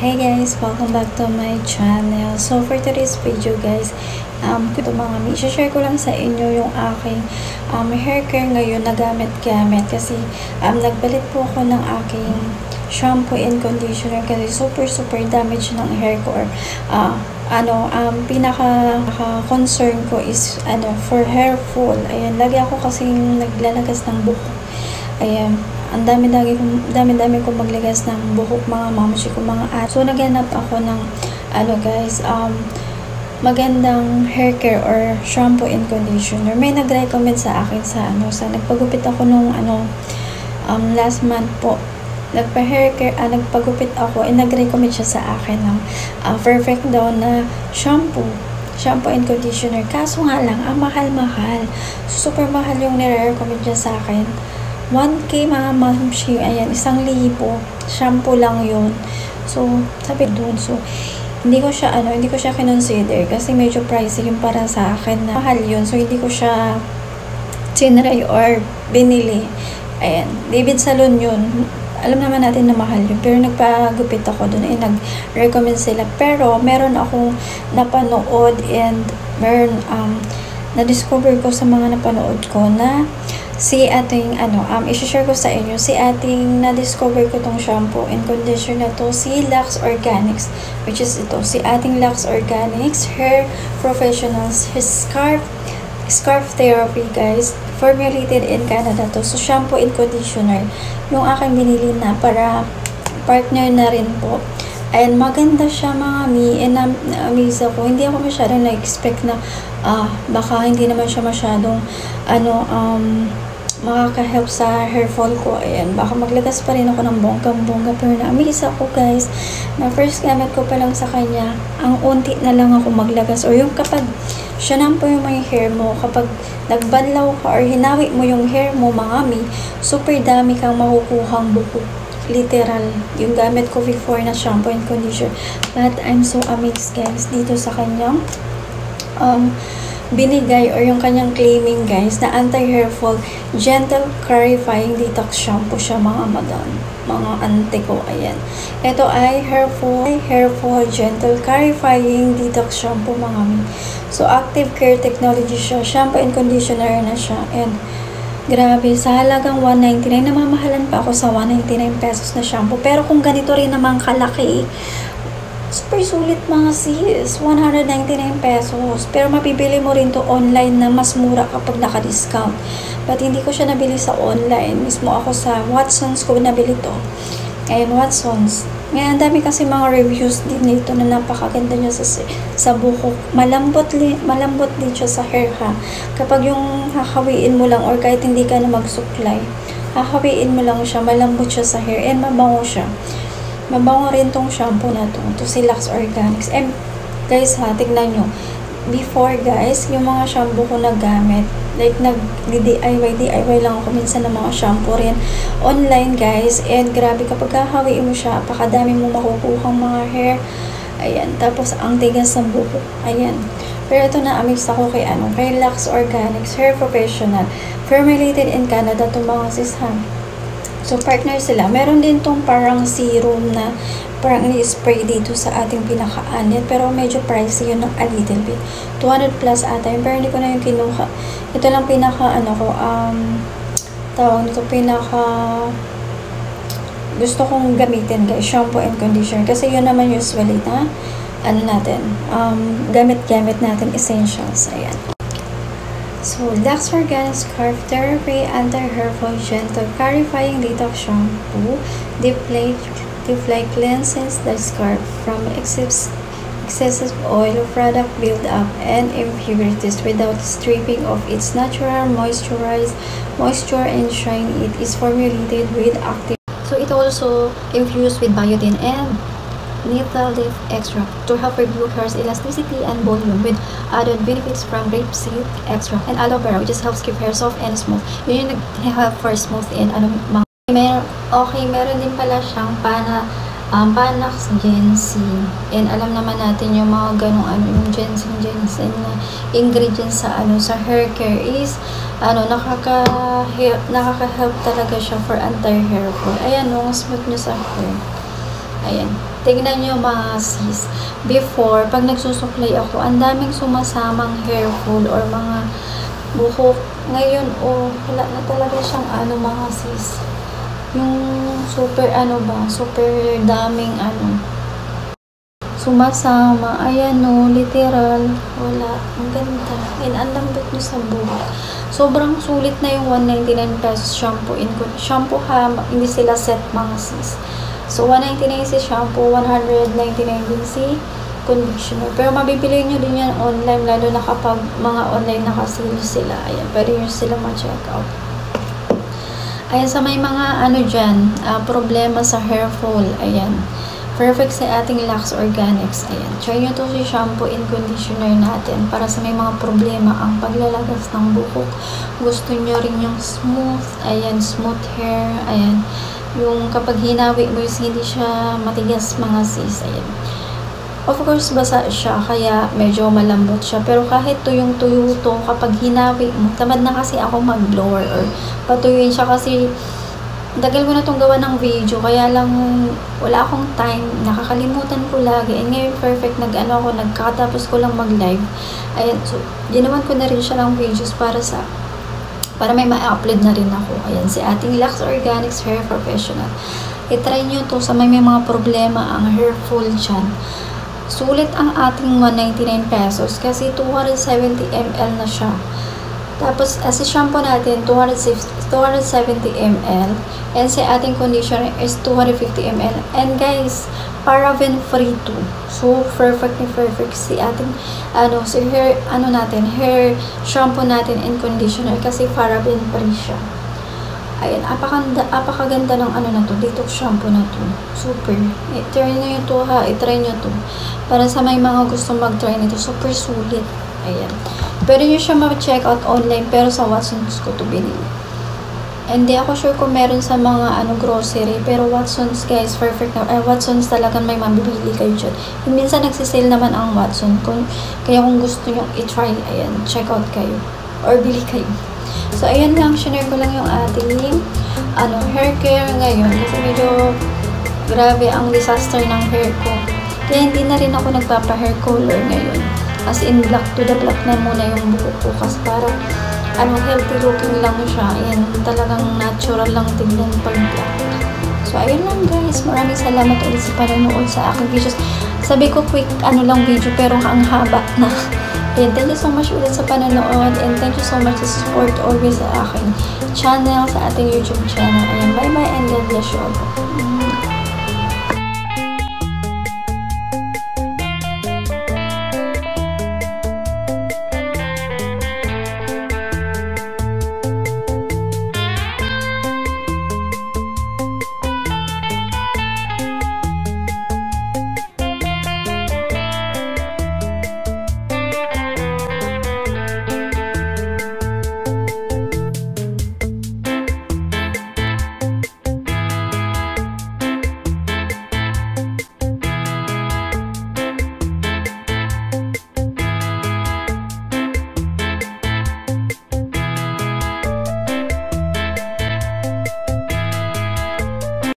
Hey guys, welcome back to my channel. So for today's video guys, ito mga i-share ko lang sa inyo yung aking hair care ngayon na gamit-gamit kasi nagbalit po ako ng aking shampoo and conditioner kasi super damage ng hair ko or pinaka concern ko is for hair fall. Ayan, lagi ako kasing naglalagas ng buhok. Ayan, ang dami kong maglagas ng buhok, mga mamashi ko, mga at. So, naghanap ako ng, magandang hair care or shampoo and conditioner. May nag-recommend sa akin sa nagpagupit ako nung, last month po. Nagpa-hair care, nagpagupit ako, nag-recommend siya sa akin ng perfect daw na shampoo and conditioner. Kaso nga lang, ang mahal-mahal. Super mahal yung nire-recommend niya sa akin. 1K mga mamshi, ayan, 1,000 shampoo lang yun. So, sabi doon, so, hindi ko siya kinonsider kasi medyo pricey yung para sa akin na mahal yun. So, hindi ko siya tinry or binili. Ayan, David Salon yun. Alam naman natin na mahal yun. Pero nagpagupit ako doon, nag-recommend sila. Pero, meron akong napanood and meron, na-discover ko sa mga napanood ko na si ating i-share ko sa inyo si ating na-discover ko tong shampoo and conditioner na to, si Lux Organics, which is ito, si ating Lux Organics Hair Professionals Scarf Therapy guys, formulated in Canada to. So shampoo and conditioner yung aking binili na para partner na rin po. And maganda siya mga mi, and na-amaze ako. Hindi ako masyadong na-expect na baka hindi naman siya masyadong makaka-help sa hair fall ko. Ayan, baka maglagas pa rin ako ng bonggang-bongga, pero na-amaze ako guys na first gamit ko pa lang sa kanya, ang unti na lang ako maglagas, or yung kapag shampoo yung may hair mo, kapag nagbanlaw ka or hinawi mo yung hair mo mga mi, super dami kang makukuhang buhok. Literal, yung gamit ko before na shampoo and conditioner. But I'm so amazed guys dito sa kanyang binigay or yung kanyang claiming guys na anti-hair fall gentle clarifying detox shampoo siya mga madam, mga ante ko. Ayan, ito ay hair fall gentle clarifying detox shampoo mga mi. So active care technology siya, shampoo and conditioner na siya, and grabe, sa halagang 199, namamahalan pa ako sa 199 pesos na shampoo. Pero kung ganito rin naman kalaki, super sulit mga sis, 199 pesos. Pero mapibili mo rin to online na mas mura kapag naka-discount. But hindi ko siya nabili sa online. Mismo ako sa Watsons ko nabili to. Ayan, Watsons. Ngayon, dami kasi mga reviews din dito na napakaganda niya sa buhok. Malambot din siya sa hair ha. Kapag yung hahawiin mo lang or kahit hindi ka na magsuklay, hahawiin mo lang siya, malambot siya sa hair and mabango siya. Mabango rin tong shampoo na to. Ito si Lux Organics. And guys ha, tignan nyo. Before guys, yung mga shampoo ko na gamit, like nag-DIY lang ako minsan ng mga shampoo rin online guys, and grabe kapag hahawiin mo siya, apakadami mo makukuhang mga hair. Ayan, tapos ang tigas ng buhok. Ayan. Pero ito na-amaze ako kay Lux Organics Hair Professional, formulated in Canada to mga sis ha. So partner sila. Meron din tong parang serum na parang ni-spray dito sa ating pinaka-anit, pero medyo pricey yun ng a little bit. 200 plus ata yun, pero hindi ko na yung kinuha. Ito lang pinaka tawag nito, gusto kong gamitin guys, shampoo and conditioner, kasi yun naman usually na gamit natin essentials. Ayan. So, Lux Organics Scarf Therapy Anti-Hair Fall Gentle Clarifying Detox Shampoo deeply cleanses the scarf from excessive oil product build-up and impurities without stripping of its natural moisture and shine. It is formulated with active. So, it also infused with biotin and nettle leaf extract to help review hair's elasticity and volume, with added benefits from rapeseed extract and aloe vera, which just helps keep hair soft and smooth. Yun yung nag-help for smooth and meron din pala siyang Panax ginseng, and alam naman natin yung mga yung ginseng na ingredients sa hair care is nakaka-help talaga siya for anti-hair fall. Ayan, smooth niya sa hair. Ayan. Tignan nyo mga sis. Before, pag nagsusuklay ako, ang daming sumasamang hair fall or mga buhok. Ngayon, wala na talaga siyang mga sis. Yung super super daming sumasama. Ayan literal. Wala. Ang ganda. And ang lambot nyo sa buhok. Sobrang sulit na yung 199 pesos shampoo. Shampoo hindi sila set mga sis. So, 199 si shampoo, 199 din si conditioner. Pero mabibili nyo din yan online, lalo na kapag mga online nakasale sila. Ayan, pwede nyo sila ma-check out. Ayan, sa may mga dyan, problema sa hair fall. Ayan, perfect sa ating Lux Organics. Ayan, try nyo to si shampoo and conditioner natin para sa may mga problema ang paglalagas ng buhok. Gusto nyo rin yung smooth, ayan, smooth hair, ayan. Yung kapag hinawi mo, hindi siya matigas mga sis. Ayan. Of course, basa siya, kaya medyo malambot siya. Pero kahit tuyong-tuyo to, kapag hinawi mo, tamad na kasi ako mag-blower or patuyuin siya kasi tagal ko na itong gawa ng video, kaya lang wala akong time, nakakalimutan ko lagi. And ngayon perfect, nagkatapos ko lang mag-live. Ayan, so ginawan ko na rin siya ng videos para may ma-upload na rin ako. Ayan, si ating Lux Organics Hair Professional. I-try nyo to sa may mga problema ang hair fall dyan. Sulit ang ating 199 pesos kasi 270 ml na siya. Tapos, si shampoo natin, 270 ml. And si ating conditioner is 250 ml. And guys, paraben free to. So, perfect si ating, hair shampoo natin and conditioner kasi paraben free siya. Ayan, apakaganda ng na to, detox shampoo na to. Super. I-try nyo to ha, i-try nyo to. Para sa may mga gusto mag-try nito, super sulit. Ayan. Pwede nyo siya ma-check out online, pero sa Watsons ko to binili. Hindi ako sure kung meron sa mga grocery, pero Watsons guys, perfect na. Watsons talagang may mabibili kayo dyan. Minsan nagsisale naman ang Watson. Kaya kung gusto nyo i-try, ayan, check out kayo. Or bili kayo. So, ayan lang, share ko lang yung ating hair care ngayon. Kasi medyo grabe ang disaster ng hair ko. Kaya hindi na rin ako nagpapa-hair color ngayon. As in, black to the black na muna yung buhok ko. Kasi para healthy looking lang siya. Ayan, talagang natural lang tingnan pag black. So, ayun lang guys. Maraming salamat ulit sa panonood sa aking videos. Sabi ko quick lang video, pero ang haba na. And thank you so much ulit sa panonood. And thank you so much sa support always sa aking channel, sa ating YouTube channel. Ayan, bye bye and God bless you all.